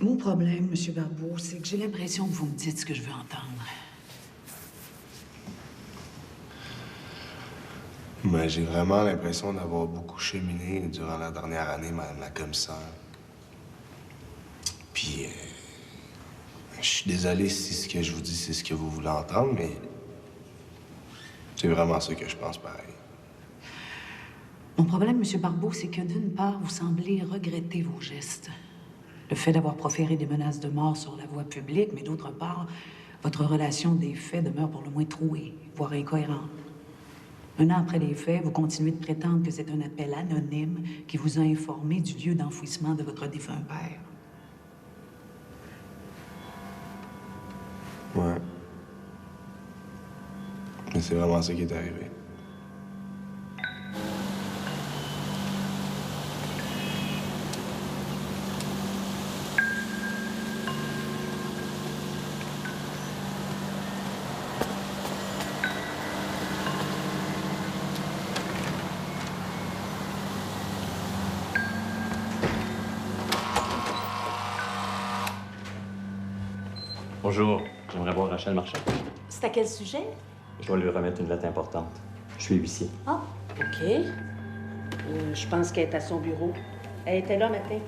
Mon problème, M. Barbeau, c'est que j'ai l'impression que vous me dites ce que je veux entendre. Mais j'ai vraiment l'impression d'avoir beaucoup cheminé durant la dernière année, Madame la commissaire. Puis, je suis désolé si ce que je vous dis, c'est ce que vous voulez entendre, mais c'est vraiment ça que je pense pareil. Mon problème, M. Barbeau, c'est que d'une part, vous semblez regretter vos gestes. Le fait d'avoir proféré des menaces de mort sur la voie publique, mais d'autre part, votre relation des faits demeure pour le moins trouée, voire incohérente. Un an après les faits, vous continuez de prétendre que c'est un appel anonyme qui vous a informé du lieu d'enfouissement de votre défunt père. Ouais. Mais c'est vraiment ça qui est arrivé. Bonjour, j'aimerais voir Rachel Marchand. C'est à quel sujet? Je dois lui remettre une lettre importante. Je suis huissier. Ah, OK. Je pense qu'elle est à son bureau. Elle était là matin.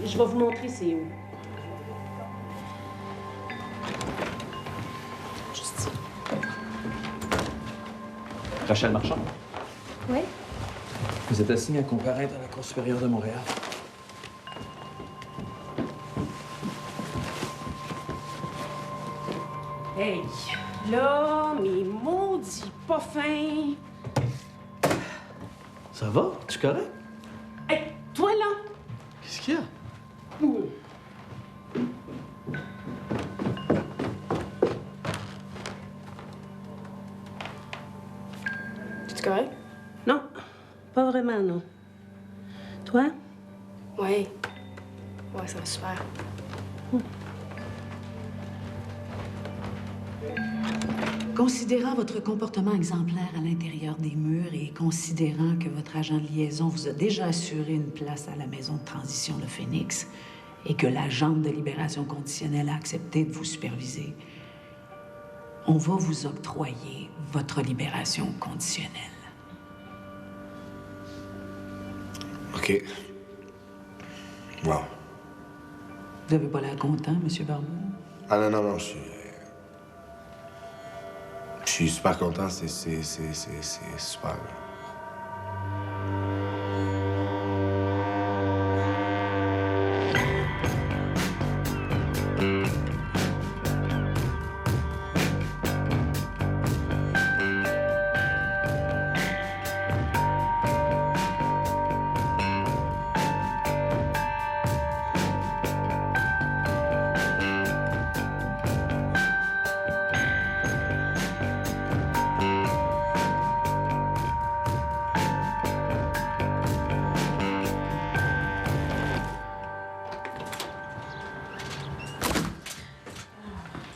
Je vais vous montrer c'est où. Juste ici. Rachel Marchand, Oui? vous êtes assigné à comparaître à la Cour supérieure de Montréal. Hey, là, mes maudits pas fins. Ça va? Tu correct? Hey, toi là! Qu'est-ce qu'il y a? Tu correct? Non, pas vraiment, non. Toi? Oui. Ouais, ça va super. Considérant votre comportement exemplaire à l'intérieur des murs et considérant que votre agent de liaison vous a déjà assuré une place à la maison de transition de Phoenix et que l'agent de libération conditionnelle a accepté de vous superviser, on va vous octroyer votre libération conditionnelle. OK. Wow. Vous n'avez pas l'air content, M. Barbeau? Ah non, je suis super content, c'est super.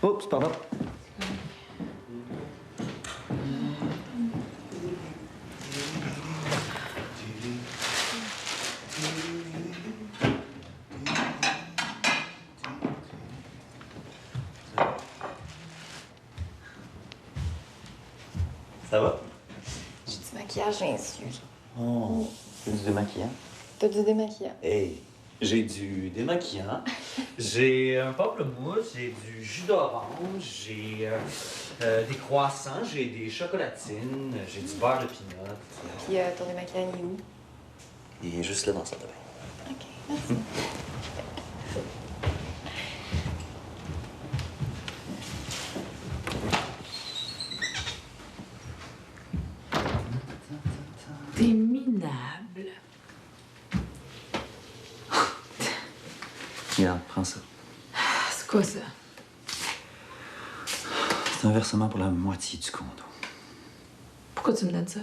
Oups, pardon. Ça va? J'ai du maquillage, bien sûr. Oh, c'est du démaquillant. T'as du démaquillant. Hey, j'ai du démaquillant, j'ai un pamplemousse, j'ai du jus d'orange, j'ai des croissants, j'ai des chocolatines, j'ai du beurre de pinot. Puis ton démaquillant, il est où? Il est juste là dans la salle de bain. OK, merci. T'es minable. Regarde, prends ça. C'est quoi ça? C'est un versement pour la moitié du condo. Pourquoi tu me donnes ça?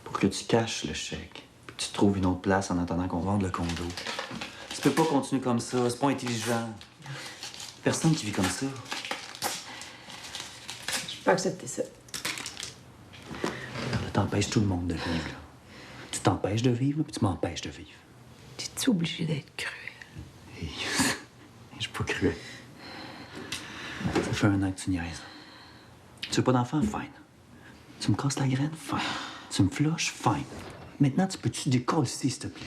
Pour que tu caches le chèque, puis que tu trouves une autre place en attendant qu'on vende le condo. Tu peux pas continuer comme ça, c'est pas intelligent. Personne qui vit comme ça. Je peux accepter ça. Regarde, t'empêches tout le monde de vivre, là. Tu t'empêches de vivre, puis tu m'empêches de vivre. T'es-tu obligé d'être cruel? Hey, j'ai pas cru. Ça fait 1 an que tu niaises. Tu veux pas d'enfant? Fine. Tu me casses la graine? Fine. Tu me flushes? Fine. Maintenant, tu peux-tu décoller, s'il te plaît?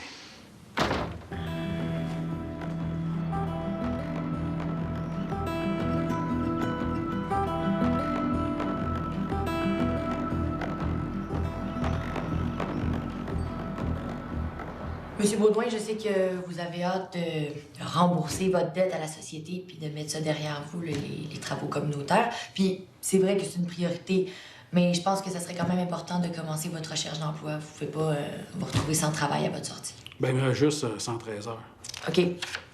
Monsieur Baudouin, je sais que vous avez hâte de rembourser votre dette à la société puis de mettre ça derrière vous, les travaux communautaires. Puis c'est vrai que c'est une priorité, mais je pense que ça serait quand même important de commencer votre recherche d'emploi. Vous pouvez pas vous retrouver sans travail à votre sortie. Ben, il me reste juste 113 heures. OK.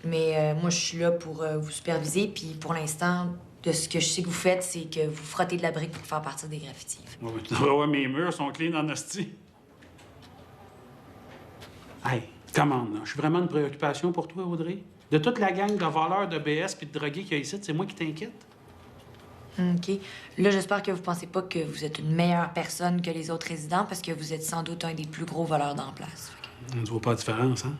Mais moi, je suis là pour vous superviser. Puis pour l'instant, de ce que je sais que vous faites, c'est que vous frottez de la brique pour faire partir des graffitis. Ouais, tu devrais voir mes murs sont clean en hostie. Hey, commande, là. Je suis vraiment une préoccupation pour toi, Audrey? De toute la gang de voleurs de BS puis de drogués qu'il y a ici, c'est moi qui t'inquiète? OK. Là, j'espère que vous pensez pas que vous êtes une meilleure personne que les autres résidents parce que vous êtes sans doute un des plus gros voleurs dans la place. On ne voit pas la différence, hein?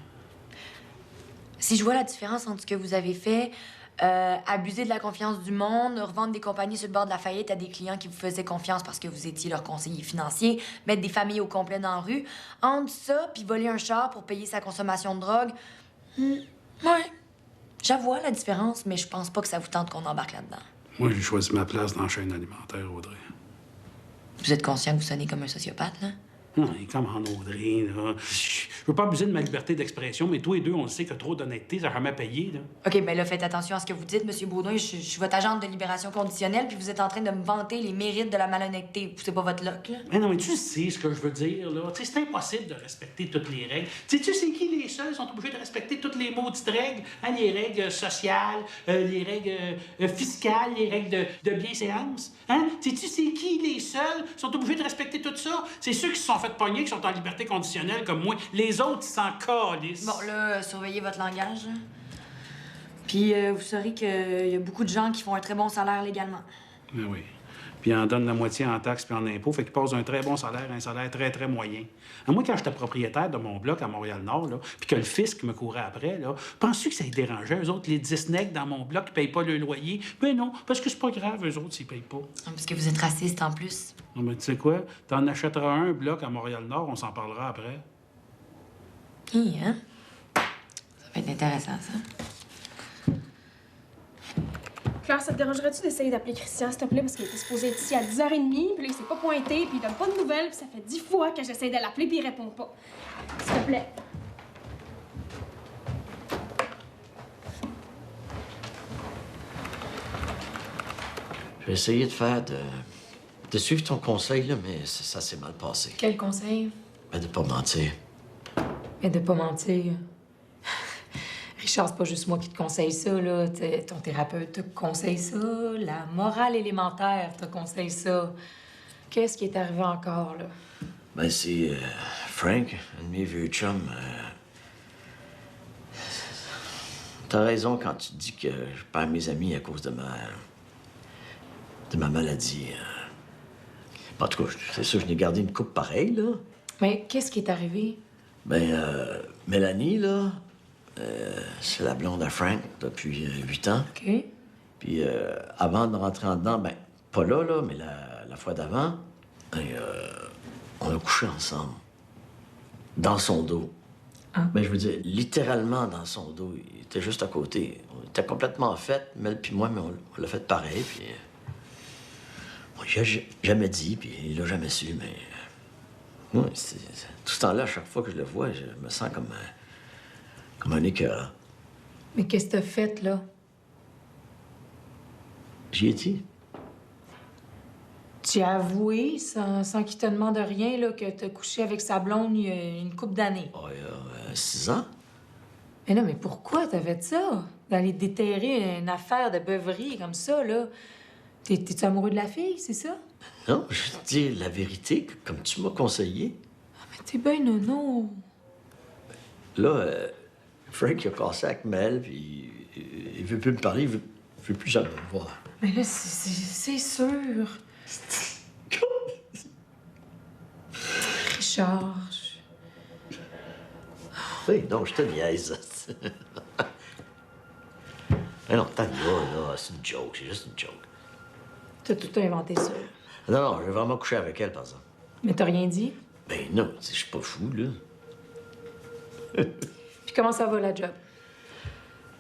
Si je vois la différence entre ce que vous avez fait, abuser de la confiance du monde, revendre des compagnies sur le bord de la faillite à des clients qui vous faisaient confiance parce que vous étiez leur conseiller financier, mettre des familles au complet dans la rue, entre ça puis voler un char pour payer sa consommation de drogue, ouais, j'avoue la différence, mais je pense pas que ça vous tente qu'on embarque là-dedans. Moi, j'ai choisi ma place dans la chaîne alimentaire, Audrey. Vous êtes conscient que vous sonnez comme un sociopathe, là? Non, mais comment, Audrey, là? Je veux pas abuser de ma liberté d'expression, mais tous les deux, on le sait que trop d'honnêteté, ça n'a jamais payé, là. OK, mais là, faites attention à ce que vous dites, Monsieur Baudouin. Je suis votre agente de libération conditionnelle, puis vous êtes en train de me vanter les mérites de la malhonnêteté. C'est pas votre loc, là? Mais non, mais tu sais ce que je veux dire, là. Tu sais, c'est impossible de respecter toutes les règles. Tu sais qui les seuls sont obligés de respecter toutes les maudites règles? Hein, les règles sociales, les règles fiscales, les règles de bienséance? Hein? Tu sais qui les seuls sont obligés de respecter tout ça? C'est ceux qui se sont fait pogner, qui sont en liberté conditionnelle comme moi. Les autres, ils s'en calissent. Bon, là, surveillez votre langage, là. Puis vous saurez qu'il y a beaucoup de gens qui font un très bon salaire légalement. Ben oui. Puis ils en donnent la moitié en taxes puis en impôts, fait qu'ils passent d'un très bon salaire à un salaire très, très moyen. Moi, quand j'étais propriétaire de mon bloc à Montréal-Nord, là, puis que le fisc me courait après, là, penses-tu que ça les dérangeait, eux autres, les 10 nègres dans mon bloc qui payent pas le loyer? Ben non, parce que c'est pas grave, eux autres, s'ils payent pas. Parce que vous êtes raciste en plus. Non, mais tu sais quoi? T'en achèteras un bloc à Montréal-Nord, on s'en parlera après. Hein? Ça va être intéressant, ça. Claire, ça te dérangerait-tu d'essayer d'appeler Christian, s'il te plaît? Parce qu'il était supposé être ici à 10h30, puis là, il s'est pas pointé, puis il donne pas de nouvelles, puis ça fait 10 fois que j'essaie de l'appeler, puis il répond pas. S'il te plaît. Je vais essayer de suivre ton conseil, là, mais ça s'est mal passé. Quel conseil? Ben, de pas mentir. Mais de pas mentir. Richard, c'est pas juste moi qui te conseille ça, là. Ton thérapeute te conseille ça. La morale élémentaire te conseille ça. Qu'est-ce qui est arrivé encore, là? Ben, c'est Frank, un de mes vieux chums. T'as raison quand tu dis que je perds mes amis à cause de ma maladie. En tout cas, c'est sûr, je n'ai gardé une coupe pareille, là. Mais qu'est-ce qui est arrivé? Ben, Mélanie, là, c'est la blonde à Frank depuis 8 ans. OK. Puis avant de rentrer en dedans, ben, pas là, mais la fois d'avant, on a couché ensemble. Dans son dos. Ah. Ben, je veux dire, littéralement dans son dos. Il était juste à côté. On était complètement fait, Mel puis moi, mais on l'a fait pareil, puis... bon, il a jamais dit, puis il l'a jamais su, mais... moi, tout ce temps-là, à chaque fois que je le vois, je me sens comme un écœur. Mais qu'est-ce que t'as fait, là? J'y ai dit. Tu as avoué, sans qu'il te demande rien, là, que t'as couché avec sa blonde il y a une couple d'années. Oh, il y a 6 ans. Mais non, mais pourquoi t'as fait ça? D'aller déterrer une affaire de beuverie comme ça, là? T'es-tu amoureux de la fille, c'est ça? Non, je te dis la vérité, comme tu m'as conseillé. Ah, mais t'es ben nono. Là, Frank, il a cassé avec Mel, puis il veut plus me parler, il veut plus jamais me voir. Mais là, c'est sûr. Richard. Oui, non, je te niaise. Mais non, tant que là, c'est une joke, c'est juste une joke. T'as tout inventé ça. Non, non, j'ai vraiment couché avec elle, par exemple. Mais t'as rien dit? Ben non, je suis pas fou, là. Puis comment ça va, la job?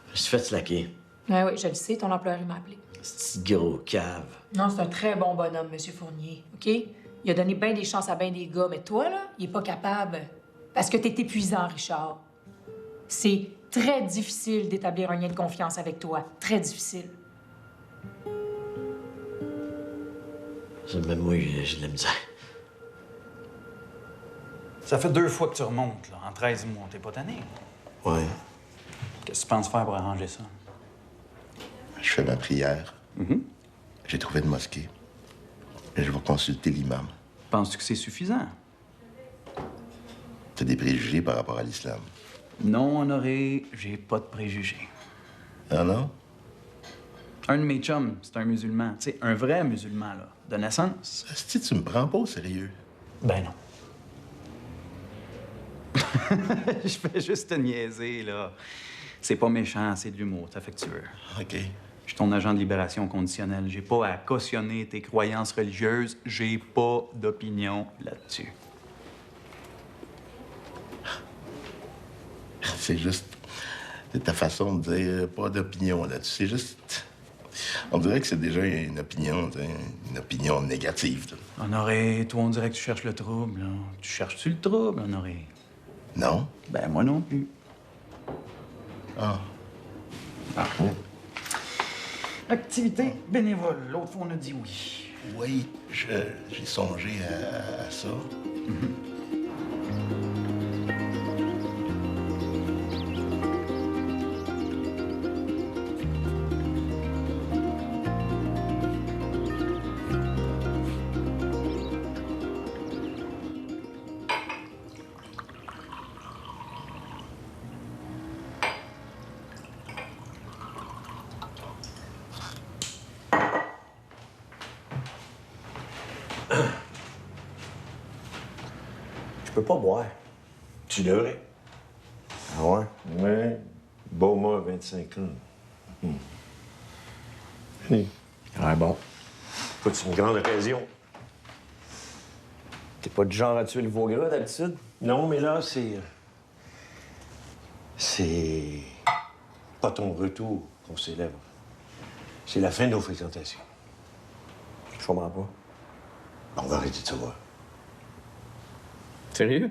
Je me suis fait slacker. Ah oui, je le sais, ton employeur, il m'a appelé. C'est petit gros cave. Non, c'est un très bon bonhomme, M. Fournier, OK? Il a donné bien des chances à bien des gars, mais toi, là, il est pas capable. Parce que t'es épuisant, Richard. C'est très difficile d'établir un lien de confiance avec toi. Très difficile. Ça, même moi, j'ai de la misère. Ça fait 2 fois que tu remontes, là, en 13 mois. T'es pas tanné? Ouais. Qu'est-ce que tu penses faire pour arranger ça? Je fais ma prière. J'ai trouvé une mosquée. Et je vais consulter l'imam. Penses-tu que c'est suffisant? T'as des préjugés par rapport à l'islam? Non, Honoré, j'ai pas de préjugés. Ah non? Un de mes chums, c'est un musulman. Tu sais, un vrai musulman, là, de naissance. Asti, tu me prends pas au sérieux? Ben non. Je fais juste te niaiser, là. C'est pas méchant, c'est de l'humour, c'est affectueux. OK. Je suis ton agent de libération conditionnelle. J'ai pas à cautionner tes croyances religieuses. J'ai pas d'opinion là-dessus. C'est juste... C'est ta façon de dire pas d'opinion là-dessus. C'est juste... On dirait que c'est déjà une opinion, tu sais, une opinion négative. Là. Honoré, toi, on dirait que tu cherches le trouble, là. Tu cherches-tu le trouble, Honoré? Non? Ben, moi non plus. Ah. Activité bénévole. L'autre fois, on a dit oui. Oui, j'ai songé à ça. Je peux pas boire. Tu devrais. Ah ouais? Ouais. Beaumont, 25 ans. Ah bon. C'est une grande occasion. T'es pas du genre à tuer le veau gras, d'habitude? Non, mais là, c'est... C'est pas ton retour qu'on célèbre. C'est la fin de nos fréquentations. Je comprends pas. On va arrêter de se voir. Sérieux?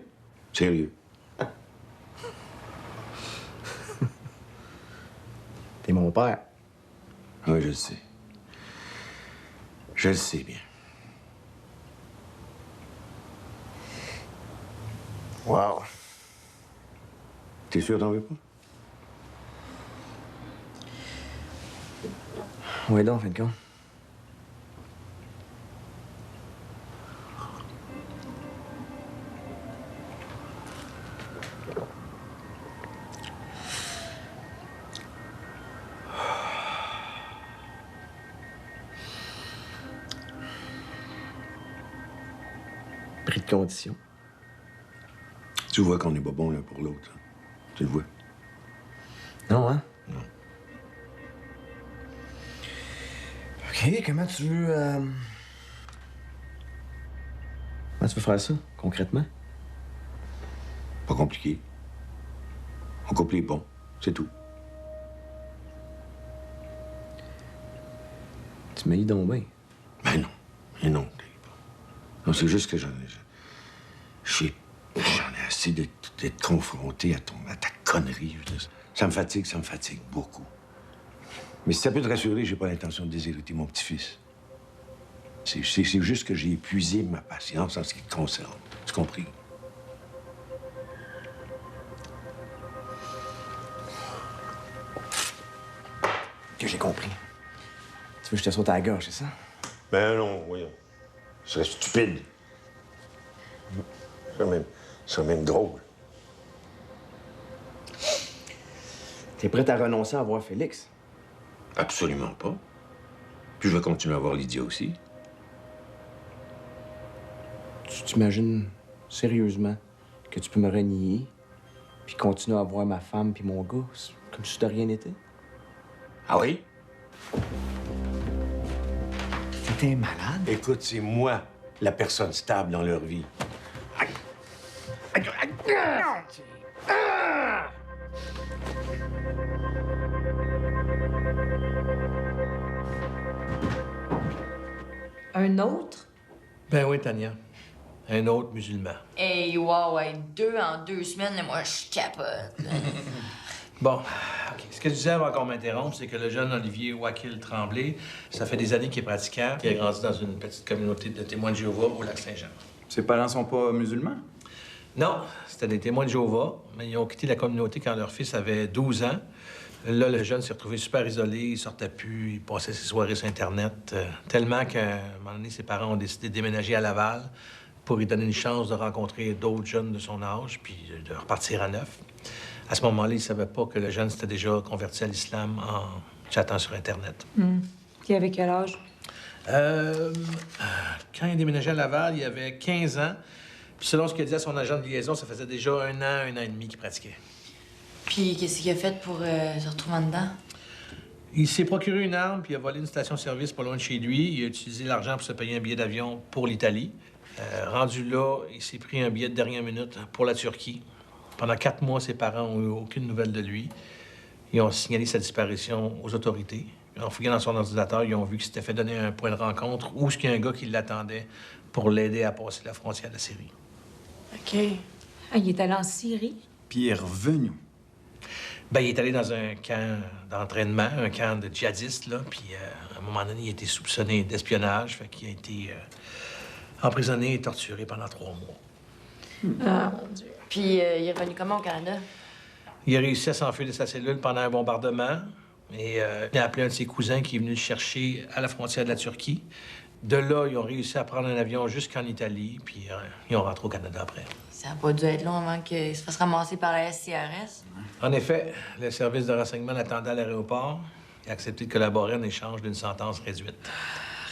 Sérieux. T'es mon père. Oui, je le sais. Je le sais bien. Wow. T'es sûr t'en veux pas? Oui, donc, en fin de compte. Pris de condition. Tu vois qu'on n'est pas bon l'un pour l'autre. Hein? Tu le vois? Non, hein? Non. OK, comment tu veux... Comment tu veux faire ça, concrètement? Pas compliqué. On coupe les ponts, c'est tout. Tu m'as dit donc bien. Ben non. Mais non, non, c'est juste que j'en ai assez d'être confronté à ta connerie. Ça me fatigue beaucoup. Mais si ça peut te rassurer, j'ai pas l'intention de déshériter mon petit-fils. C'est juste que j'ai épuisé ma patience en ce qui te concerne. Tu compris? Que j'ai compris. Tu veux que je te saute à la gorge, c'est ça? Ben non, voyons. Ce serait stupide. Ce serait même drôle. T'es prête à renoncer à voir Félix? Absolument pas. Puis je vais continuer à voir Lydia aussi. Tu t'imagines sérieusement que tu peux me renier puis continuer à voir ma femme puis mon gars comme si de rien n'était? Ah oui? T'es malade? Écoute, c'est moi, la personne stable dans leur vie. Aïe! Aïe! Aïe! Ah! Un autre? Ben oui, Tania. Un autre musulman. Hey, wow, hey, 2 en 2 semaines, là, moi, je capote. Bon, OK. Ce que je disais avant qu'on m'interrompe, c'est que le jeune Olivier Wakil Tremblay, ça fait des années qu'il est pratiquant, qu'il a grandi dans une petite communauté de témoins de Jéhovah au Lac-Saint-Jean. Ses parents sont pas musulmans? Non, c'était des témoins de Jéhovah, mais ils ont quitté la communauté quand leur fils avait 12 ans. Là, le jeune s'est retrouvé super isolé, il sortait plus, il passait ses soirées sur Internet, tellement qu'à un moment donné, ses parents ont décidé de déménager à Laval pour lui donner une chance de rencontrer d'autres jeunes de son âge, puis de repartir à neuf. À ce moment-là, il ne savait pas que le jeune s'était déjà converti à l'islam en chattant sur Internet. Puis avec quel âge? Quand il a déménagé à Laval, il avait 15 ans. Puis selon ce qu'il a dit à son agent de liaison, ça faisait déjà un an et demi qu'il pratiquait. Puis, qu'est-ce qu'il a fait pour se retrouver en dedans? Il s'est procuré une arme, puis il a volé une station-service pas loin de chez lui. Il a utilisé l'argent pour se payer un billet d'avion pour l'Italie. Rendu là, il s'est pris un billet de dernière minute pour la Turquie. Pendant 4 mois, ses parents n'ont eu aucune nouvelle de lui. Ils ont signalé sa disparition aux autorités. En fouillant dans son ordinateur, ils ont vu qu'il s'était fait donner un point de rencontre où il y a un gars qui l'attendait pour l'aider à passer la frontière de la Syrie. OK. Ah, il est allé en Syrie? Puis il est revenu. Ben, il est allé dans un camp d'entraînement, un camp de djihadistes, là. Puis à un moment donné, il a été soupçonné d'espionnage. Fait qu'il a été emprisonné et torturé pendant 3 mois. Ah, mon Dieu. Puis, il est revenu comment au Canada? Il a réussi à s'enfuir de sa cellule pendant un bombardement. Et il a appelé un de ses cousins qui est venu le chercher à la frontière de la Turquie. De là, ils ont réussi à prendre un avion jusqu'en Italie, puis ils ont rentré au Canada après. Ça n'a pas dû être long avant qu'il se fasse ramasser par la SCRS. En effet, le service de renseignement l'attendait à l'aéroport. Il a accepté de collaborer en échange d'une sentence réduite.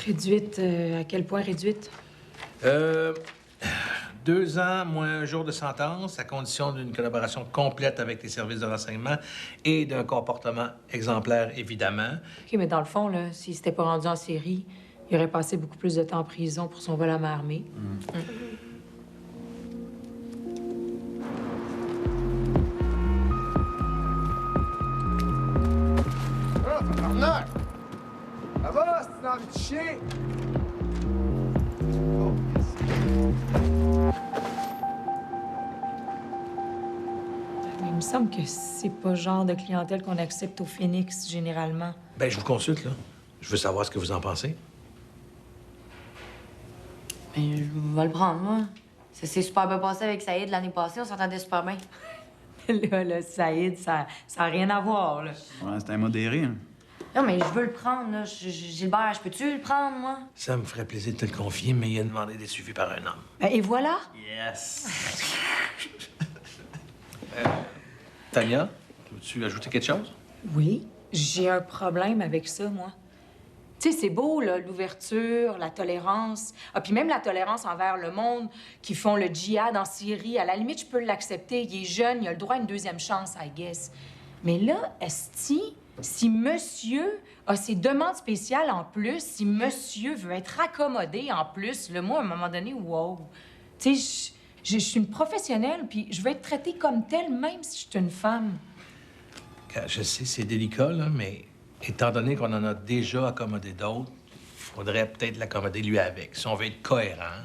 Réduite? À quel point réduite? 2 ans moins 1 jour de sentence, à condition d'une collaboration complète avec les services de renseignement et d'un comportement exemplaire, évidemment. OK, mais dans le fond, là, s'il s'était pas rendu en Syrie, il aurait passé beaucoup plus de temps en prison pour son vol à main armée. Ah, tabarnak! Ça va, si t'as envie de chier? Oh, Il me semble que c'est pas le genre de clientèle qu'on accepte au Phoenix, généralement. Ben, je vous consulte, là. Je veux savoir ce que vous en pensez. Ben, je vais le prendre, moi. Ça s'est super bien passé avec Saïd l'année passée, on s'entendait super bien. Là, Saïd, ça a rien à voir, là. Ouais, c'est un modéré, hein. Non, mais je veux le prendre, là. Gilbert, je peux-tu le prendre, moi? Ça me ferait plaisir de te le confier, mais il a demandé d'être suivi par un homme. Ben, et voilà. Yes! Tania, veux-tu ajouter quelque chose? Oui, j'ai un problème avec ça, moi. Tu sais, c'est beau, là, l'ouverture, la tolérance. Ah, puis même la tolérance envers le monde qui font le djihad en Syrie. À la limite, je peux l'accepter. Il est jeune, il a le droit à une 2e chance, I guess. Mais là, esti, si monsieur a ses demandes spéciales en plus, si monsieur veut être accommodé en plus, le moi, à un moment donné, wow. Tu sais, je suis une professionnelle, puis je veux être traitée comme telle, même si je suis une femme. Je sais, c'est délicat, là, mais étant donné qu'on en a déjà accommodé d'autres, il faudrait peut-être l'accommoder lui avec, si on veut être cohérent.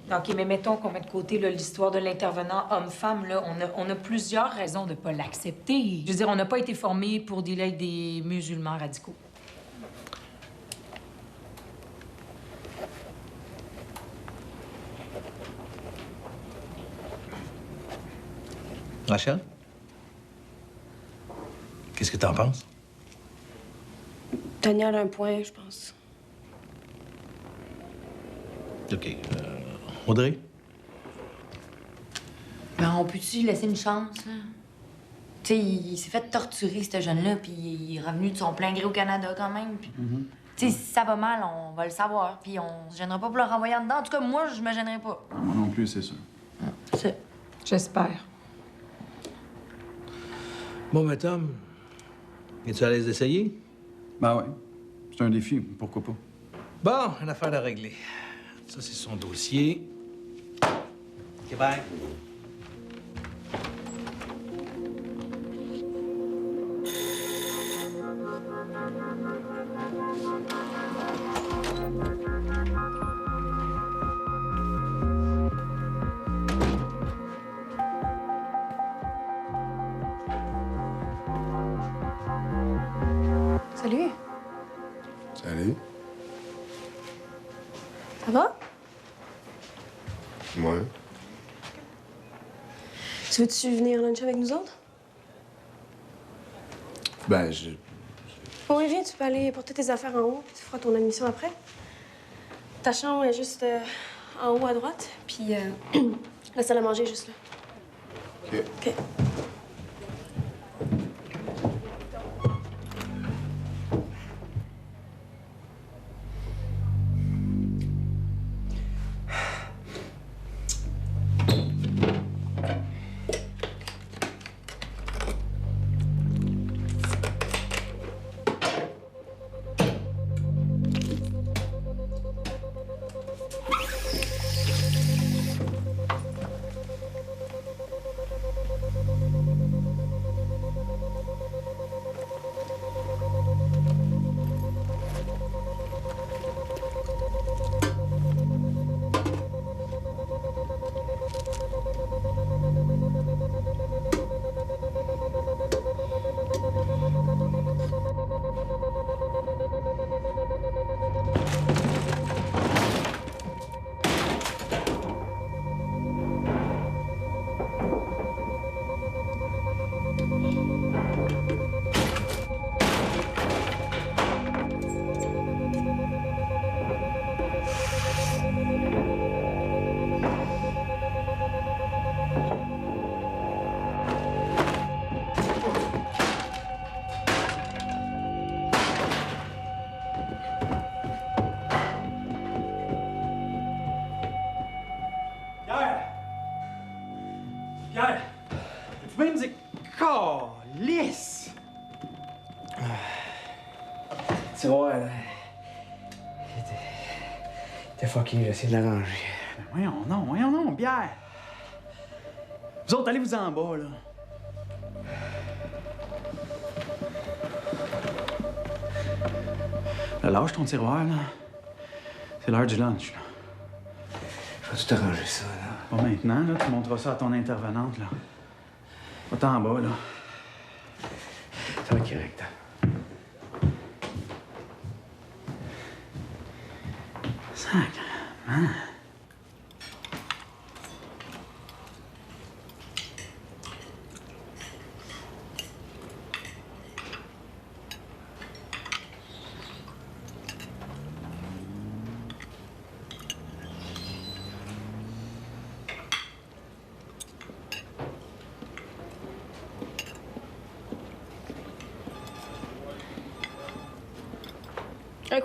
Là. OK, mais mettons qu'on met de côté là, l'histoire de l'intervenant homme-femme. Là, on a plusieurs raisons de ne pas l'accepter. Je veux dire, on n'a pas été formés pour dealer avec des musulmans radicaux. Rachel? Qu'est-ce que t'en penses? Tania a un point, je pense. OK. Audrey? Ben, on peut-tu laisser une chance, là? Tu sais, il s'est fait torturer, ce jeune-là, puis il est revenu de son plein gré au Canada, quand même. Puis, tu sais, si ça va mal, on va le savoir, puis on se gênera pas pour le renvoyer en dedans. En tout cas, moi, je me gênerai pas. Moi non plus, c'est sûr. C'est... J'espère. Bon, mais Tom, es-tu à l'aise d'essayer? Ben oui. C'est un défi, pourquoi pas? Bon, une affaire à régler. Ça, c'est son dossier. OK, bye. Salut. Salut. Ça va? Ouais. Tu veux-tu venir luncher avec nous autres? Ben, je... Oui, viens, tu peux aller porter tes affaires en haut, puis tu feras ton admission après. Ta chambre est juste en haut à droite, puis la salle à manger est juste là. OK. OK. Pierre! Tu peux me dire... Calisse! Tu vois, là... T'es fucké, j'essaie de l'arranger. Ben voyons non, Pierre! Vous autres, allez-vous en bas, là. Là, lâche ton tiroir, là. C'est l'heure du lunch, là. Je vais tout arranger ça, là. Pas maintenant, là. Tu montreras ça à ton intervenante, là. Va-t'en en bas, là. Ça va être correct. Sacrement.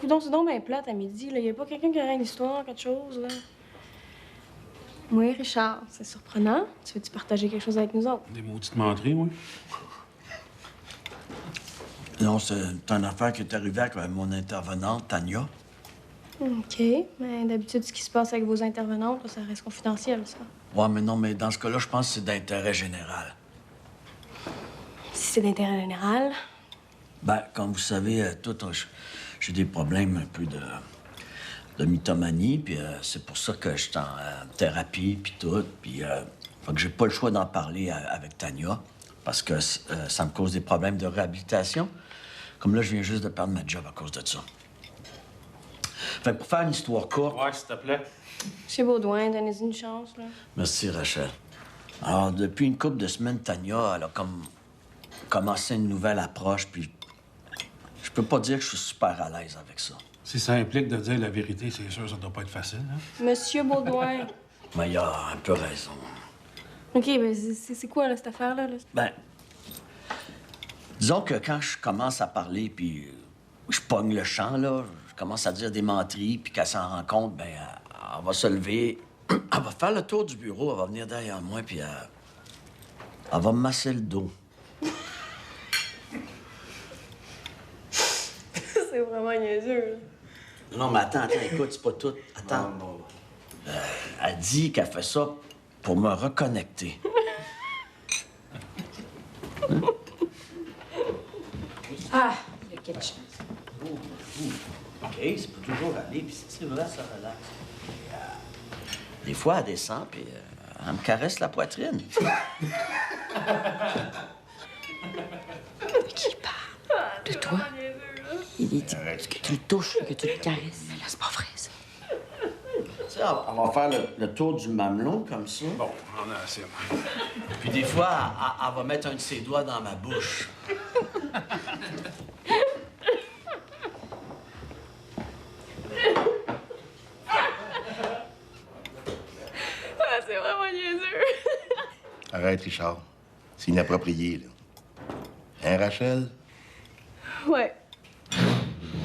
Coudonc, c'est donc bien plate à midi. Il y a pas quelqu'un qui aurait une histoire, quelque chose, là? Oui, Richard, c'est surprenant. Tu veux-tu partager quelque chose avec nous autres? Des maudites menteries, oui. Non, c'est une affaire qui est arrivée avec mon intervenante, Tania. OK. Mais d'habitude, ce qui se passe avec vos intervenantes, là, ça reste confidentiel, ça. Ouais, mais non, mais dans ce cas-là, je pense que c'est d'intérêt général. Si c'est d'intérêt général... Ben, comme vous savez, j'ai des problèmes un peu de mythomanie, puis c'est pour ça que je suis en thérapie, puis tout. Puis, fait que j'ai pas le choix d'en parler avec Tania, parce que ça me cause des problèmes de réhabilitation. Comme là, je viens juste de perdre ma job à cause de ça. Fait que pour faire une histoire courte... Ouais, s'il te plaît. Monsieur Baudouin, donnez-y une chance, là. Merci, Rachel. Alors, depuis une couple de semaines, Tania, elle a comme commencé une nouvelle approche, puis je peux pas dire que je suis super à l'aise avec ça. Si ça implique de dire la vérité, c'est sûr, ça doit pas être facile, hein? Monsieur Baudouin. Mais il a un peu raison. OK, ben c'est quoi, là, cette affaire-là? Là? Ben, disons que quand je commence à parler, puis je pogne le champ, là, je commence à dire des menteries, puis qu'elle s'en rend compte, ben, elle va se lever, elle va faire le tour du bureau, elle va venir derrière moi, puis elle va me masser le dos. C'est vraiment niaiseux, là. Non, mais attends, écoute, c'est pas tout. Attends. Elle dit qu'elle fait ça pour me reconnecter. Ah, il y a quelque chose. OK, c'est pas toujours aller, puis c'est vrai, ça relaxe. Des fois, elle descend, puis elle me caresse la poitrine. Qui parle? De toi? Il dit que tu le touches, que tu le caresses. Mais là, c'est pas vrai, ça. Tu sais, on va faire le tour du mamelon, comme ça. Bon, on a assez. Puis des fois, elle va mettre un de ses doigts dans ma bouche. Ah, c'est vraiment niaiseux. Arrête, Richard. C'est inapproprié, là. Hein, Rachel? Ouais.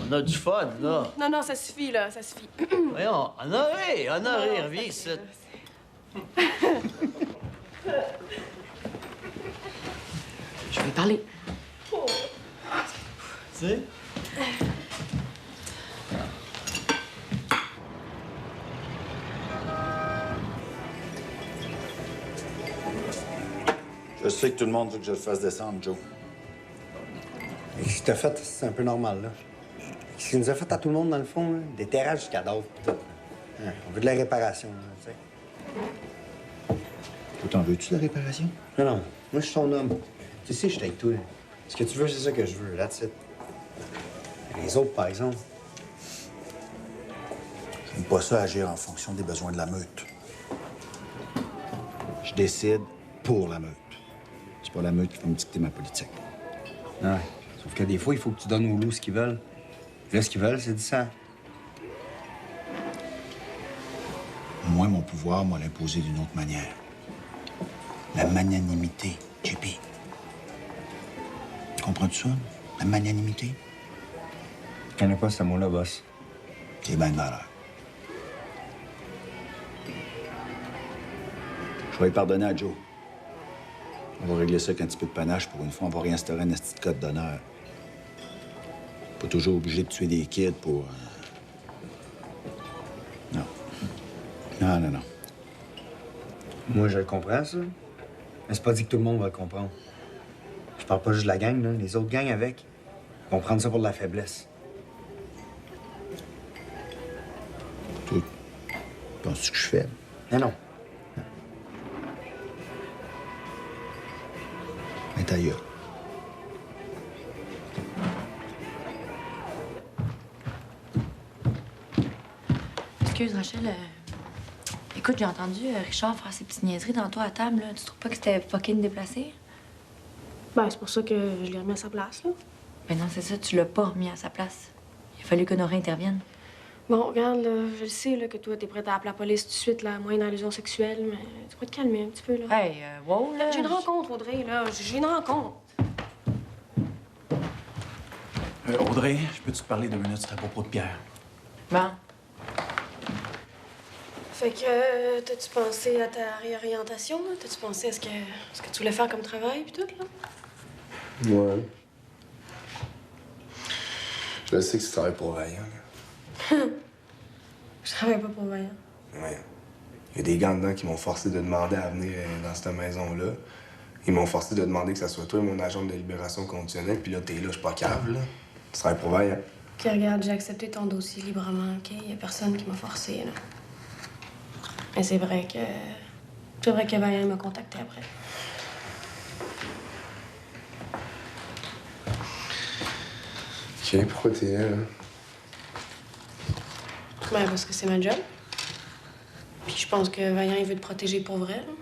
On a du fun, là. Non, non, ça suffit, là, ça suffit. Voyons, Honoré, reviens ici. Je vais parler. Tu sais? Je sais que tout le monde veut que je le fasse descendre, Joe. Et ce que t'as fait, c'est un peu normal, là. Ce qu'il nous a fait à tout le monde, dans le fond, là, des terrages du cadavre, pis tout. Hein, on veut de la réparation, là, tu sais. Toi, t'en veux-tu de la réparation? Non, non. Moi, je suis ton homme. Tu sais, je suis avec toi. Là. Ce que tu veux, c'est ça que je veux. That's it. Les autres, par exemple. J'aime pas ça agir en fonction des besoins de la meute. Je décide pour la meute. C'est pas la meute qui va me dicter ma politique. Ouais. Sauf que des fois, il faut que tu donnes aux loups ce qu'ils veulent. Puis là, ce qu'ils veulent, c'est du sang. Moi, mon pouvoir m'a l'imposé d'une autre manière. La magnanimité, JP. Tu comprends-tu ça? La magnanimité? Je connais pas ce mot-là, boss. C'est bien de valeur. Je vais y pardonner à Joe. On va régler ça avec un petit peu de panache. Pour une fois, on va réinstaurer un petit code d'honneur. Pas toujours obligé de tuer des kids pour... Non. Non, non, non. Moi, je le comprends, ça. Mais c'est pas dit que tout le monde va le comprendre. Je parle pas juste de la gang, là. Les autres gangs avec vont prendre ça pour de la faiblesse. Toi, penses-tu que je suis faible? Mais non. Mais ta gueule. Excuse, Rachel. Écoute, j'ai entendu Richard faire ses petites niaiseries dans toi à table. Là. Tu trouves pas que c'était fucking déplacé? Ben, c'est pour ça que je l'ai remis à sa place, là. Ben non, c'est ça, tu l'as pas remis à sa place. Il a fallu qu'Honoré intervienne. Bon, regarde, là, je le sais, là, que toi, t'es prête à appeler la police tout de suite, là, à moyen d'allusion sexuelle, mais tu pourrais te calmer un petit peu, là. Hey, wow, là. J'ai une rencontre, Audrey, là. J'ai une rencontre. Audrey, je peux-tu te parler 2 minutes à propos de Pierre? Bon. Fait que, t'as-tu pensé à ta réorientation, là? T'as-tu pensé à ce que tu voulais faire comme travail, puis tout, là? Ouais. Je sais que tu travailles pour Vaillant. Je travaille pas pour Vaillant. Ouais. Il y a des gars dedans qui m'ont forcé de demander à venir dans cette maison-là. Ils m'ont forcé de demander que ça soit toi, mon agent de libération conditionnelle. Puis là, t'es là, je suis pas cave, là. Tu travailles pour Vaillant. OK, regarde, j'ai accepté ton dossier librement, OK? Y a personne qui m'a forcé, là. Mais c'est vrai que... C'est vrai que Vaillant m'a contacté après. OK, pourquoi t'es là? Ben, parce que c'est ma job. Puis je pense que Vaillant, il veut te protéger pour vrai, là.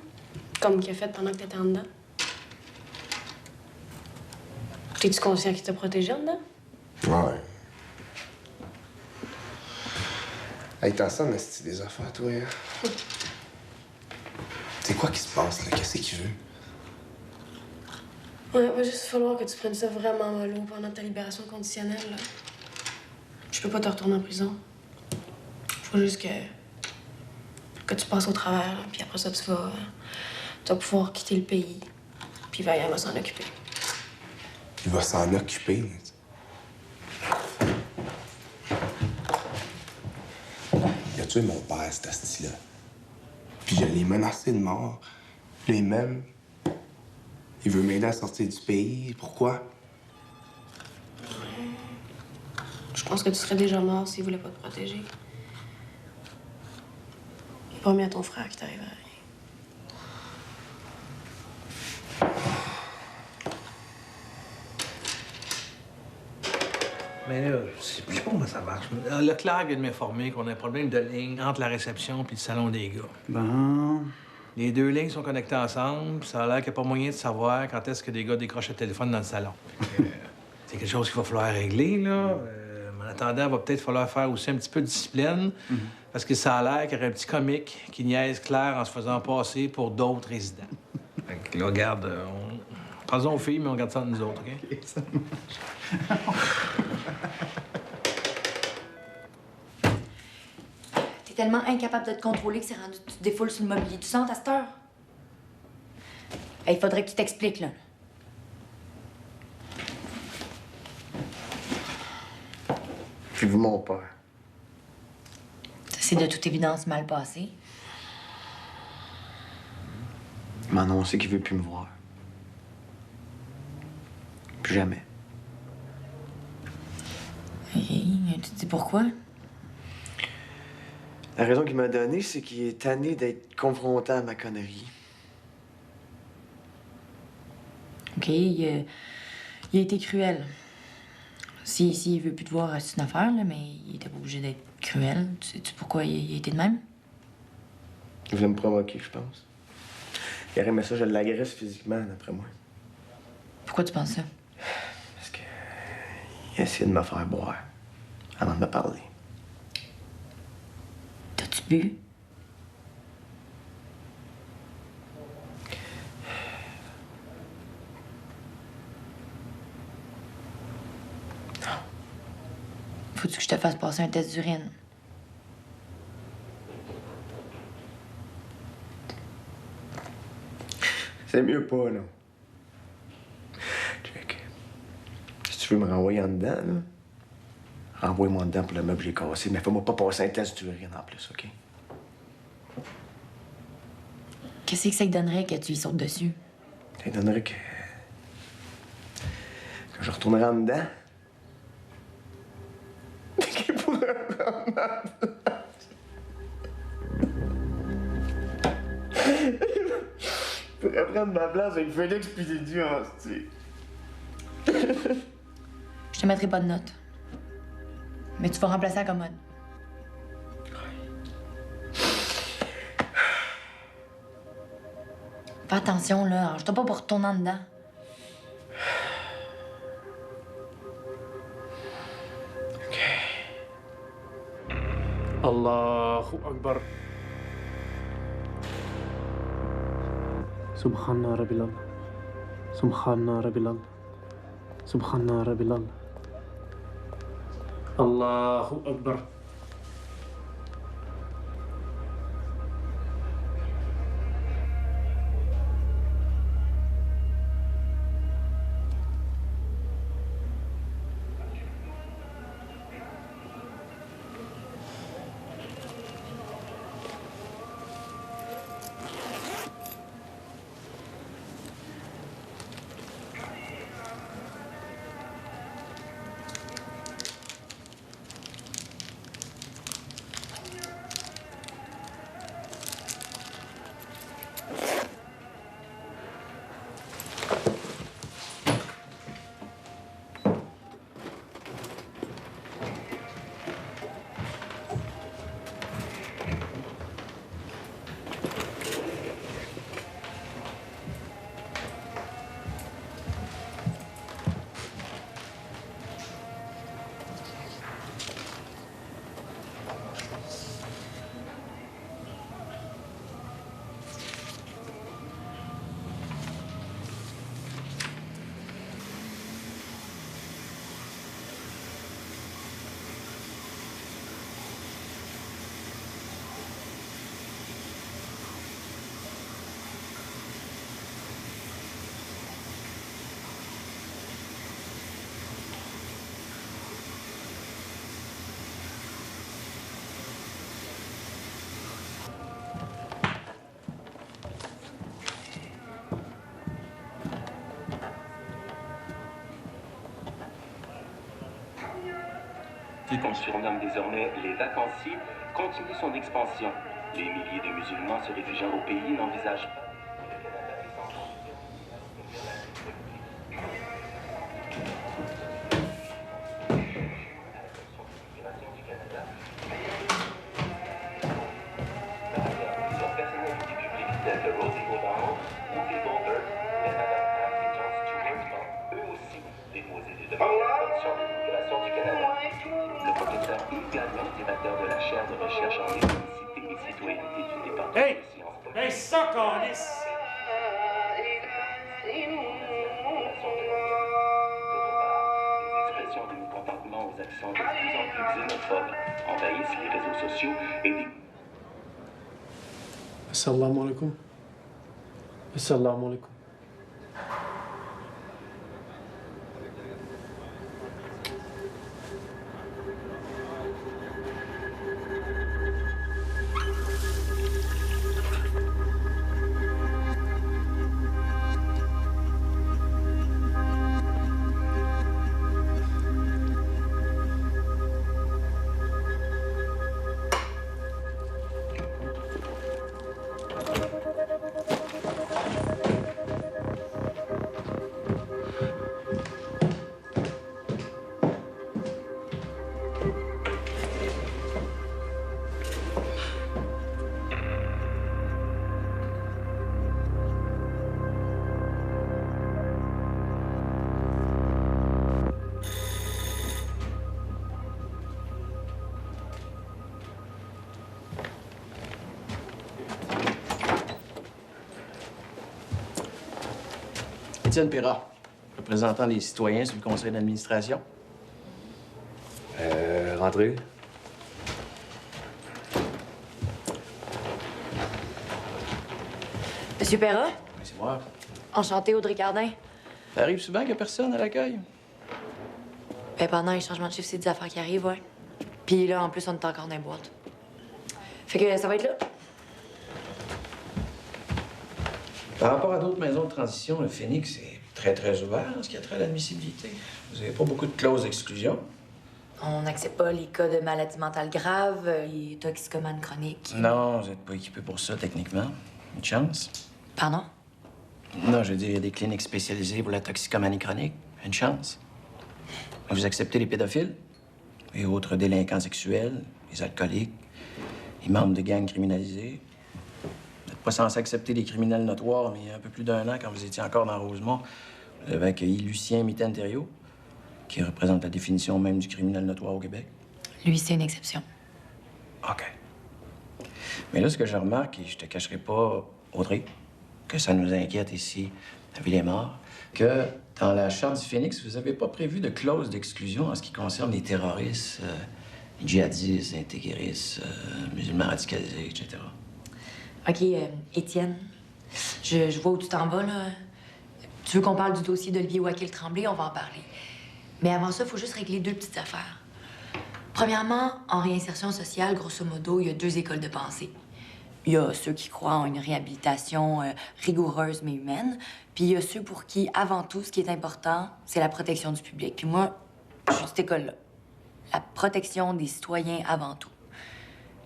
Comme qu'il a fait pendant que t'étais en dedans. T'es-tu conscient qu'il t'a protégé en dedans? Ouais. Hey, t'as ça, mais c'est des affaires, toi, hein? C'est quoi qui se passe, là? Qu'est-ce qu'il veut? Ouais, va juste falloir que tu prennes ça vraiment mollo pendant ta libération conditionnelle, là. Je peux pas te retourner en prison. Faut juste que tu passes au travers, là. Puis après ça, tu vas pouvoir quitter le pays. Puis Vaillant va s'en occuper. Il va s'en occuper. tué mon père, cet asti-là. Puis je l'ai menacé de mort. Lui même, il veut m'aider à sortir du pays. Pourquoi? Je pense que tu serais déjà mort s'il voulait pas te protéger. Il a promis à ton frère qu'il t'arriverait rien. Mais là, je sais pas comment ça marche. Leclerc vient de m'informer qu'on a un problème de ligne entre la réception et le salon des gars. Bon. Les deux lignes sont connectées ensemble. Ça a l'air qu'il n'y a pas moyen de savoir quand est-ce que des gars décrochent le téléphone dans le salon. C'est quelque chose qu'il va falloir régler, là. Mais en attendant, il va peut-être falloir faire aussi un petit peu de discipline. Parce que ça a l'air qu'il y aurait un petit comique qui niaise Claire en se faisant passer pour d'autres résidents. Fait que là, regarde, prends-en aux filles, mais on garde ça de nous autres, OK? OK, ça T'es tellement incapable de te contrôler que c'est rendu tu te défoules sur le mobilier. Tu sens à cette heure? Il faudrait que tu t'expliques, là. J'ai vu mon père. C'est de toute évidence mal passé. Il m'a annoncé qu'il veut plus me voir. Plus jamais. Et tu te dis pourquoi? La raison qu'il m'a donnée, c'est qu'il est tanné d'être confronté à ma connerie. OK, il a été cruel. Si, veut plus te voir, c'est une affaire, là, mais il était pas obligé d'être cruel. Sais-tu pourquoi il a été de même? Il voulait me provoquer, je pense. Il aurait aimé ça, je l'agresse physiquement, d'après moi. Pourquoi tu penses ça? Parce que... il a essayé de me faire boire avant de me parler. T'as-tu bu? Faut-tu que je te fasse passer un test d'urine? C'est mieux pas, non. Check. Si tu veux me renvoyer en dedans, là, renvoie-moi en dedans pour le meuble que j'ai cassé, mais fais-moi pas passer un test d'urine en plus, OK? Qu'est-ce que ça te donnerait que tu y sautes dessus? Ça donnerait que je retournerai en dedans. Qu'il pourrait prendre ma place. Il pourrait prendre ma place avec Félix puis les dieux en style. Je te mettrai pas de notes. Mais tu vas remplacer la commode. Fais attention, là. Je t'ai pas pour retourner en dedans. Allahu Akbar. Subhanallah Rabbil Allah. Subhanallah Rabbil Allah. Subhanallah Rabbil Allah. Allahu Akbar. qu'on surnomme désormais les vacanciers, continue son expansion. Les milliers de musulmans se réfugiant au pays n'envisagent pas. Hey! Hey, ça, câlisse! Les expressions de mécontentement aux accents de plus en plus xénophobes envahissent les réseaux sociaux et des... Assalamu alaikum. Assalamu alaikum. Étienne Perra, représentant des citoyens sur le conseil d'administration. Rentrez. Monsieur Perra? Oui, c'est moi. Enchanté, Audrey Cardin. Ça arrive souvent qu'il y a personne à l'accueil? Ben, pendant les changements de chiffre, c'est des affaires qui arrivent, ouais. Puis là, en plus, on est encore dans les boîtes. Fait que ça va être là. Par rapport à d'autres maisons de transition, le Phoenix est très, très ouvert en ce qui a trait à l'admissibilité. Vous n'avez pas beaucoup de clauses d'exclusion. On n'accepte pas les cas de maladies mentales graves, les toxicomanes chroniques. Non, vous n'êtes pas équipé pour ça, techniquement. Une chance. Pardon? Non, je veux dire, il y a des cliniques spécialisées pour la toxicomanie chronique. Une chance. Vous acceptez les pédophiles et autres délinquants sexuels, les alcooliques, les membres de gangs criminalisés. Vous n'êtes pas censé accepter les criminels notoires, mais il y a un peu plus d'un an, quand vous étiez encore dans Rosemont, vous avez accueilli Lucien Mitten-Thériault, qui représente la définition même du criminel notoire au Québec. Lui, c'est une exception. OK. Mais là, ce que je remarque, et je te cacherai pas, Audrey, que ça nous inquiète ici, à Villemort, que dans la Charte du Phoenix, vous n'avez pas prévu de clause d'exclusion en ce qui concerne les terroristes, djihadistes, intégristes, musulmans radicalisés, etc. OK, Étienne, je vois où tu t'en vas, là. Tu veux qu'on parle du dossier d'Olivier Wakil-Tremblay? On va en parler. Mais avant ça, il faut juste régler deux petites affaires. Premièrement, en réinsertion sociale, grosso modo, il y a deux écoles de pensée. Il y a ceux qui croient en une réhabilitation rigoureuse mais humaine, puis il y a ceux pour qui, avant tout, ce qui est important, c'est la protection du public. Puis moi, je suis de cette école-là. La protection des citoyens avant tout.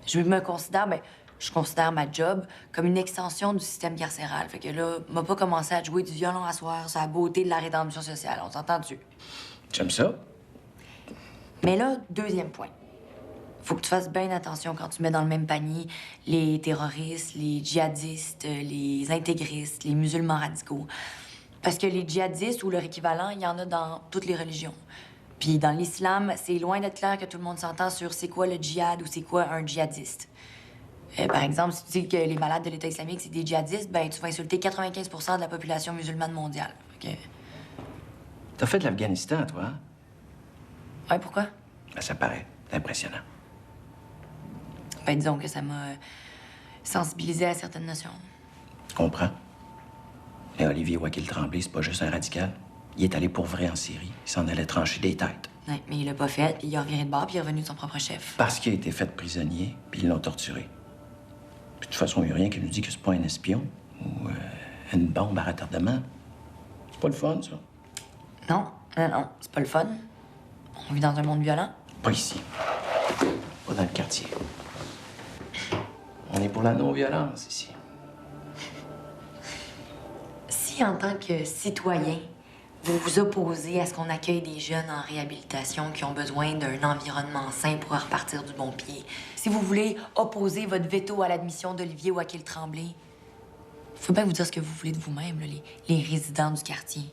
Je considère ma job comme une extension du système carcéral. Fait que là, m'a pas commencé à jouer du violon à soir sur la beauté de la rédemption sociale. On s'entend-tu? J'aime ça. Mais là, deuxième point. Faut que tu fasses bien attention quand tu mets dans le même panier les terroristes, les djihadistes, les intégristes, les musulmans radicaux. Parce que les djihadistes ou leur équivalent, il y en a dans toutes les religions. Puis dans l'islam, c'est loin d'être clair que tout le monde s'entend sur c'est quoi le djihad ou c'est quoi un djihadiste. Par exemple, si tu dis que les malades de l'État islamique, c'est des djihadistes, ben tu vas insulter 95 % de la population musulmane mondiale. Okay. T'as fait de l'Afghanistan, toi, hein? Ouais, pourquoi? Ben, ça paraît. C'est impressionnant. Ben, disons que ça m'a sensibilisé à certaines notions. Je comprends. Et Olivier Wakil-Tremblay, c'est pas juste un radical. Il est allé pour vrai en Syrie. Il s'en allait trancher des têtes. Ouais, mais il l'a pas fait. Il a reviré de bord puis il est revenu de son propre chef. Parce qu'il a été fait prisonnier, puis ils l'ont torturé. Puis de toute façon, il n'y a rien qui nous dit que c'est pas un espion ou une bombe à retardement. C'est pas le fun, ça. Non, c'est pas le fun. On vit dans un monde violent. Pas ici. Pas dans le quartier. On est pour la non-violence ici. Si, en tant que citoyen, vous vous opposez à ce qu'on accueille des jeunes en réhabilitation qui ont besoin d'un environnement sain pour repartir du bon pied, si vous voulez opposer votre veto à l'admission d'Olivier Wakil-Tremblay, il faut bien vous dire ce que vous voulez de vous-même, là, les résidents du quartier.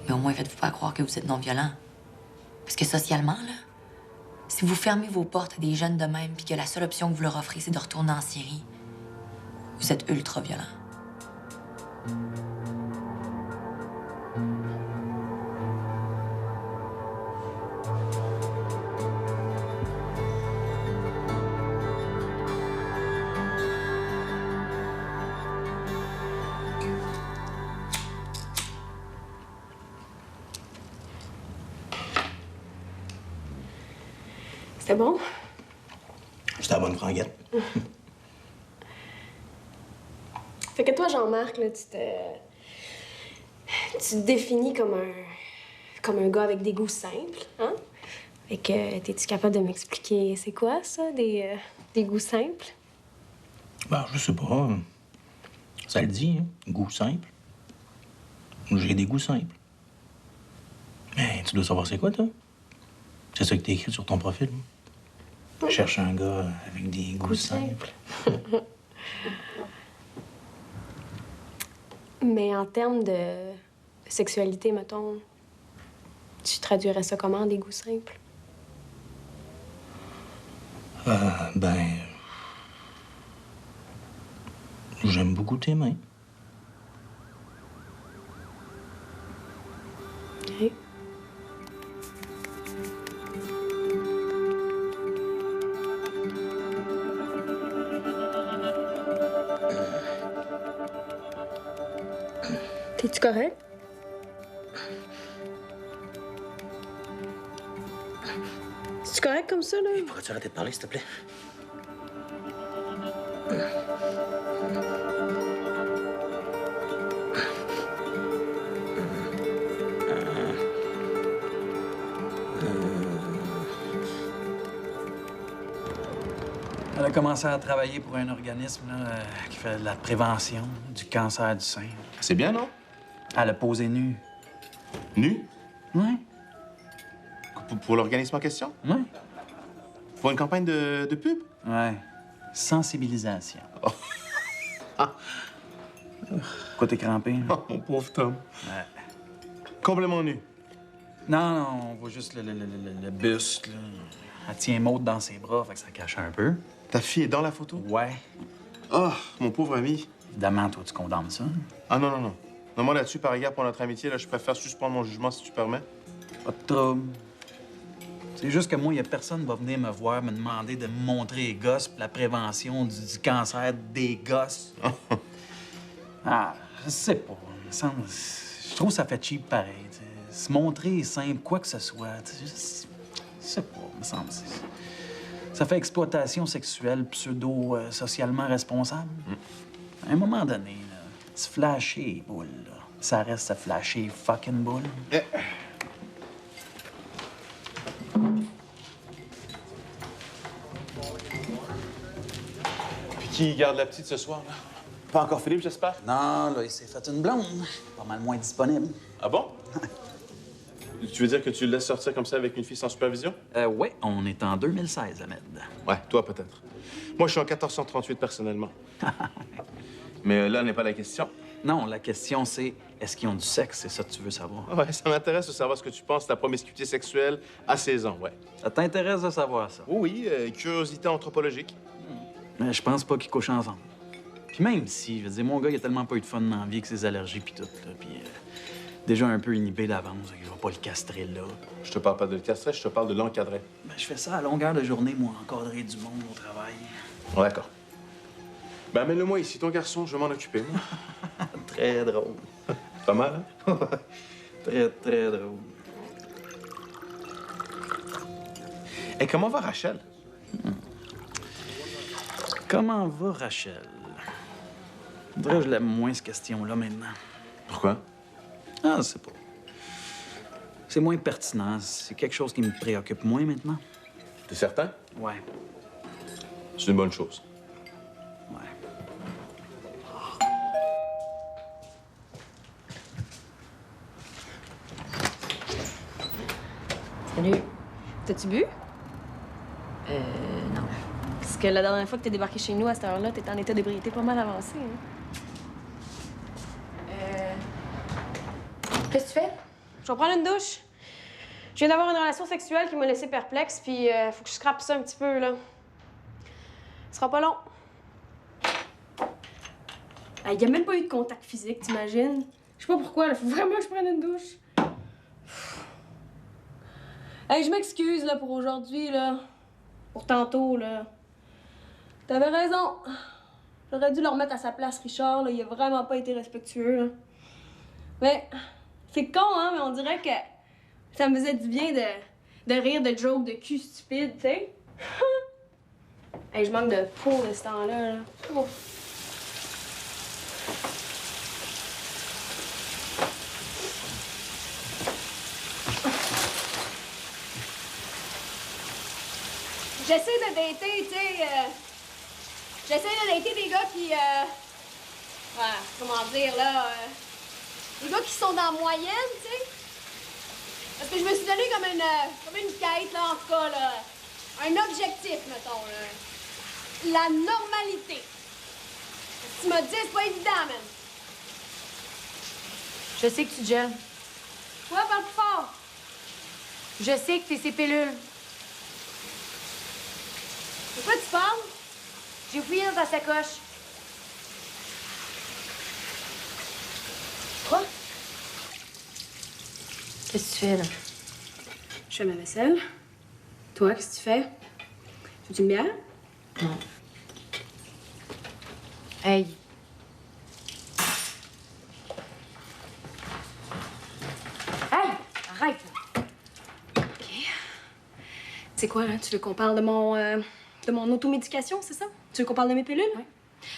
Mais au moins, faites-vous pas croire que vous êtes non-violent. Parce que socialement, là, si vous fermez vos portes à des jeunes de même puis que la seule option que vous leur offrez, c'est de retourner en Syrie, vous êtes ultra-violent. C'était bon? C'était la bonne franguette. Fait que toi, Jean-Marc, là, tu te définis comme un gars avec des goûts simples, hein? Fait que t'es-tu capable de m'expliquer c'est quoi, ça, des goûts simples? Ben, je sais pas. Ça le dit, hein? Goût simple. J'ai des goûts simples. Mais tu dois savoir c'est quoi, toi? C'est ça que t'as écrit sur ton profil. Je cherche un gars avec des goûts simples. Mais en termes de sexualité, mettons, tu traduirais ça comment, des goûts simples? Ben... J'aime beaucoup tes mains. OK. T'es-tu correct? C'est-tu correct comme ça, là? Pourrais-tu arrêter de parler, s'il te plaît? Elle a commencé à travailler pour un organisme là, qui fait de la prévention du cancer du sein. C'est bien, non? Elle a posé nue. Nu? Oui. Pour l'organisme en question? Oui. Pour une campagne de pub? Ouais. Sensibilisation. Pourquoi t'es crampé? Oh, mon pauvre Tom. Ouais. Complètement nu. Non, on voit juste le buste, là. Elle tient Maud dans ses bras, fait que ça cache un peu. Ta fille est dans la photo? Ouais. Oh, mon pauvre ami. Évidemment, toi, tu condamnes ça. Ah non, non, non. Non, moi, là-dessus, par égard pour notre amitié, là, je préfère suspendre mon jugement, si tu permets. Pas de trouble. C'est juste que moi, il y a personne qui va venir me voir, me demander de me montrer les gosses pour la prévention du cancer des gosses. Ah, je sais pas. Il me semble... Je trouve que ça fait cheap pareil. T'sais. Se montrer est simple, quoi que ce soit. Je sais pas, il me semble. Ça fait exploitation sexuelle pseudo-socialement responsable. À un moment donné, là, se flasher, boule, là, ça reste à flasher fucking boule. Puis qui garde la petite ce soir, là? Pas encore Philippe, j'espère? Non, là, il s'est fait une blonde. Pas mal moins disponible. Ah bon? Tu veux dire que tu le laisses sortir comme ça avec une fille sans supervision? Ouais, on est en 2016, Ahmed. Ouais, toi peut-être. Moi, je suis en 1438 personnellement. Mais là n'est pas la question. Non, la question c'est est-ce qu'ils ont du sexe? C'est ça que tu veux savoir. Ouais, ça m'intéresse de savoir ce que tu penses de la promiscuité sexuelle à 16 ans, ouais. Ça t'intéresse de savoir ça? Oui, curiosité anthropologique. Mais je pense pas qu'ils couchent ensemble. Puis même si, je veux dire, mon gars, il a tellement pas eu de fun dans la vie avec ses allergies puis tout, là. Puis déjà un peu inhibé d'avance, je vais pas le castrer là. Je te parle pas de le castrer, je te parle de l'encadrer. Ben, je fais ça à longueur de journée, moi, encadrer du monde au travail. Ouais, d'accord. Ben, amène-le-moi ici, ton garçon, je vais m'en occuper, moi. Très drôle. Pas mal, hein? Très, très drôle. Et comment va Rachel? Comment va Rachel? Faudrait que je l'aime moins, cette question-là, maintenant. Pourquoi? Ah, je sais pas. C'est moins pertinent. C'est quelque chose qui me préoccupe moins maintenant. T'es certain? Ouais. C'est une bonne chose. Salut. T'as-tu bu? Non. Parce que la dernière fois que t'es débarqué chez nous à cette heure-là, t'étais en état d'ébriété pas mal avancé. Hein? Qu'est-ce que tu fais? Je vais prendre une douche. Je viens d'avoir une relation sexuelle qui m'a laissé perplexe, puis faut que je scrape ça un petit peu, là. Ce sera pas long. Il y a même pas eu de contact physique, t'imagines? Je sais pas pourquoi, là. Faut vraiment que je prenne une douche. Hey, je m'excuse, là, pour aujourd'hui, là. Pour tantôt, là. T'avais raison. J'aurais dû le remettre à sa place, Richard, là. Il a vraiment pas été respectueux, là. Mais c'est con, hein, mais on dirait que ça me faisait du bien de rire de jokes de cul stupides, tu sais. Hey, je manque de peau de ce temps-là, là. Oh. J'essaie de dater, tu sais. J'essaie de dater des gars qui. Ouais, comment dire, là. Des gars qui sont dans la moyenne, tu sais. Parce que je me suis donné comme une quête, là, en tout cas, là. Un objectif, mettons, là. La normalité. Tu m'as dit, c'est pas évident, man. Je sais que tu gèles. Ouais, parle plus fort. Je sais que t'es ces pilules. De quoi tu parles? J'ai fouillé dans ta sacoche. Quoi? Qu'est-ce que tu fais, là? Je fais ma vaisselle. Toi, qu'est-ce que tu fais? Veux-tu une bière? Non. Hey. Hey! Arrête! OK. C'est quoi, là? Tu veux qu'on parle de mon automédication, c'est ça? Tu veux qu'on parle de mes pilules? Oui.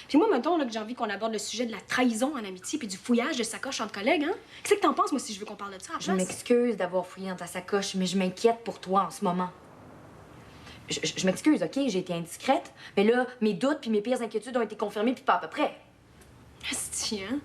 Puis moi, mettons, là, que j'ai envie qu'on aborde le sujet de la trahison en amitié puis du fouillage de sacoche entre collègues, hein? Qu'est-ce que t'en penses, moi, si je veux qu'on parle de ça à la Je place? m'excuse d'avoir fouillé dans ta sacoche, mais je m'inquiète pour toi en ce moment. Je m'excuse, OK? J'ai été indiscrète, mais là, mes doutes puis mes pires inquiétudes ont été confirmés puis pas à peu près. Asti, hein?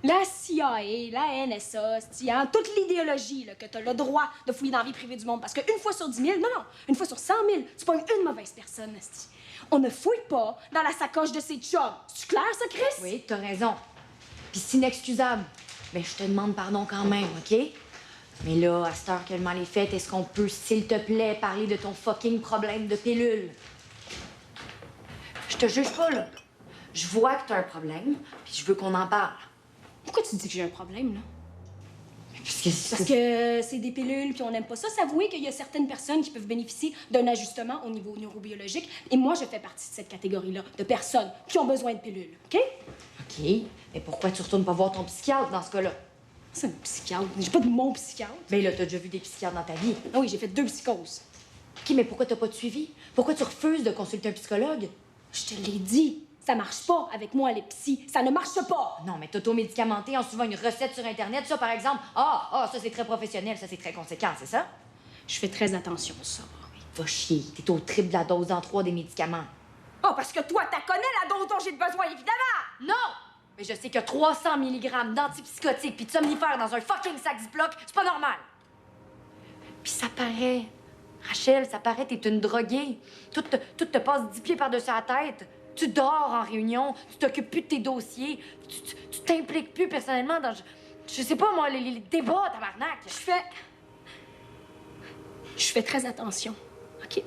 La CIA, la NSA, asti, hein? Toute l'idéologie, là, que t'as le droit de fouiller dans la vie privée du monde. Parce qu'une fois sur 10 000, non, une fois sur 100 000, tu pognes une mauvaise personne, asti. On ne fouille pas dans la sacoche de ses chums. C'est clair, ça, Chris? Oui, t'as raison. Puis c'est inexcusable. Mais je te demande pardon quand même, OK? Mais là, à cette heure que le mal est fait, est-ce qu'on peut, s'il te plaît, parler de ton fucking problème de pilule? Je te juge pas, là. Je vois que t'as un problème, puis je veux qu'on en parle. Pourquoi tu dis que j'ai un problème, là? Parce que c'est des pilules, puis on n'aime pas ça. S'avouer qu'il y a certaines personnes qui peuvent bénéficier d'un ajustement au niveau neurobiologique. Et moi, je fais partie de cette catégorie-là, de personnes qui ont besoin de pilules, OK? OK. Mais pourquoi tu retournes pas voir ton psychiatre dans ce cas-là? C'est un psychiatre. J'ai pas de mon psychiatre. Mais là, t'as déjà vu des psychiatres dans ta vie. Ah oui, j'ai fait 2 psychoses. OK, mais pourquoi t'as pas de suivi? Pourquoi tu refuses de consulter un psychologue? Je te l'ai dit. Ça marche pas avec moi, les psys. Ça ne marche pas. Non, mais t'auto-médicamenter en suivant une recette sur Internet, ça, par exemple. Ça, c'est très professionnel, ça, c'est très conséquent, c'est ça? Je fais très attention, ça. Va chier. T'es au triple de la dose en 3 des médicaments. Parce que toi, t'as connais la dose dont j'ai besoin, évidemment! Non! Mais je sais que 300 mg d'antipsychotiques puis de somnifères dans un fucking sac Ziploc, c'est pas normal. Puis ça paraît. Rachel, ça paraît, t'es une droguée. Tout te passe 10 pieds par-dessus la tête. Tu dors en réunion, tu t'occupes plus de tes dossiers, tu t'impliques plus personnellement dans... Je sais pas, moi, les débats, tabarnak. Je fais très attention, OK?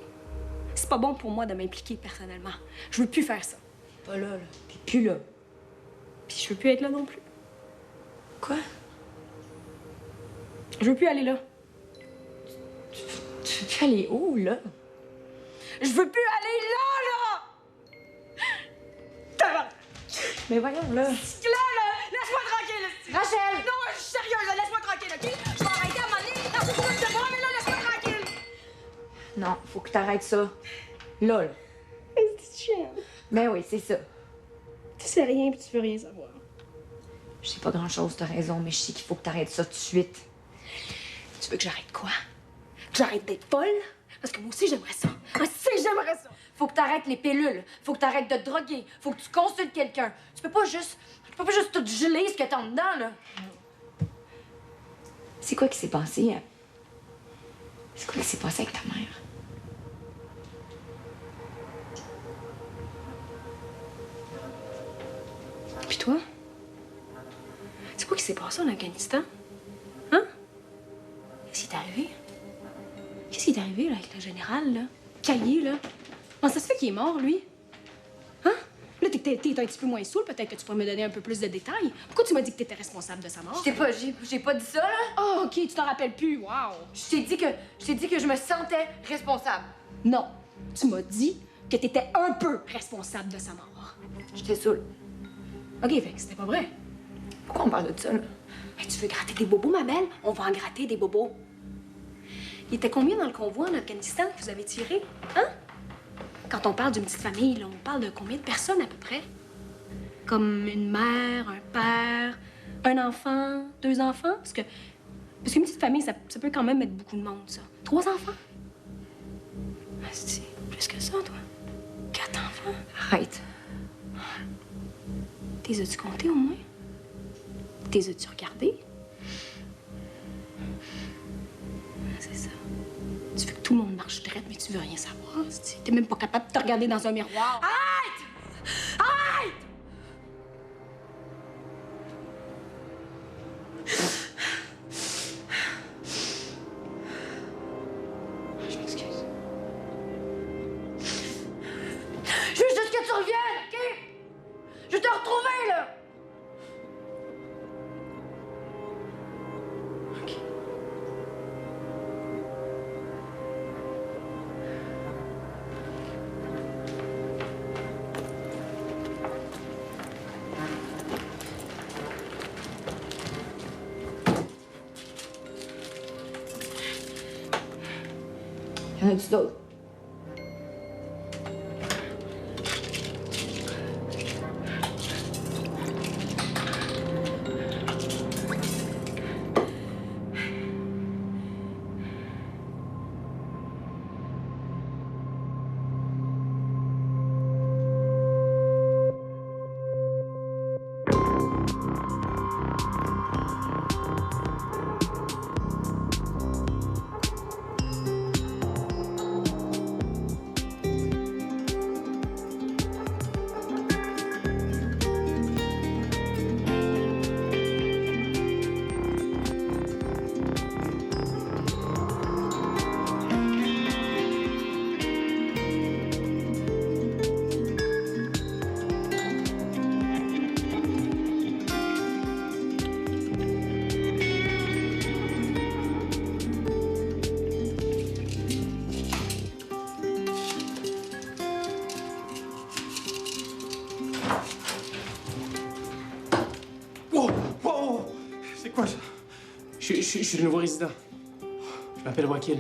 C'est pas bon pour moi de m'impliquer personnellement. Je veux plus faire ça. Pas là. T'es plus là. Puis je veux plus être là non plus. Quoi? Je veux plus aller là. Tu veux plus aller où, là? Je veux plus aller là! Tabarnak! Mais voyons, là. Là, laisse-moi tranquille! Rachel! Non, je suis sérieuse, là, laisse-moi tranquille, OK? Je vais arrêter à un moment donné. Non, c'est pas de moi, mais là, laisse-moi tranquille! Non, faut que t'arrêtes ça. Là. C'est chiant. Ben oui, c'est ça. Tu sais rien puis tu veux rien savoir. Je sais pas grand-chose, t'as raison, mais je sais qu'il faut que t'arrêtes ça tout de suite. Tu veux que j'arrête quoi? Que j'arrête d'être folle? Parce que moi aussi, j'aimerais ça. Moi aussi, j'aimerais ça. Faut que t'arrêtes les pilules. Faut que t'arrêtes de te droguer. Faut que tu consultes quelqu'un. Tu peux pas juste tout geler ce que t'as en dedans, là. C'est quoi qui s'est passé? C'est quoi qui s'est passé avec ta mère? Puis toi? C'est quoi qui s'est passé en Afghanistan? Hein? Qu'est-ce qui t'est arrivé? Qu'est-ce qui t'est arrivé, là, avec le général, là? Caillé, là? Comment ça se fait qu'il est mort, lui? Hein? Là, t'es un petit peu moins saoul, peut-être que tu pourrais me donner un peu plus de détails. Pourquoi tu m'as dit que t'étais responsable de sa mort? J'ai pas dit ça, là. Oh, OK, tu t'en rappelles plus, wow! Je t'ai dit que je me sentais responsable. Non, tu m'as dit que t'étais un peu responsable de sa mort. J'étais saoule. OK, fait que c'était pas vrai. Pourquoi on parle de ça, là? Hey, tu veux gratter des bobos, ma belle? On va en gratter des bobos. Il était combien dans le convoi en Afghanistan que vous avez tiré? Hein? Quand on parle d'une petite famille, là, on parle de combien de personnes à peu près? Comme une mère, un père, un enfant, 2 enfants? Parce qu'une petite famille, ça peut quand même être beaucoup de monde, ça. 3 enfants? Ah, c'est plus que ça, toi. 4 enfants? Arrête. T'es as-tu compté au moins? T'es as-tu regardé? C'est ça. Tu veux que tout le monde marche droit, mais tu veux rien savoir. T'es même pas capable de te regarder dans un miroir. Arrête! Arrête! Je m'excuse. Je veux juste que tu reviennes, OK? Je vais te retrouver, là! Y en a-tu d'autres? Je suis le nouveau résident. Je m'appelle Wakil.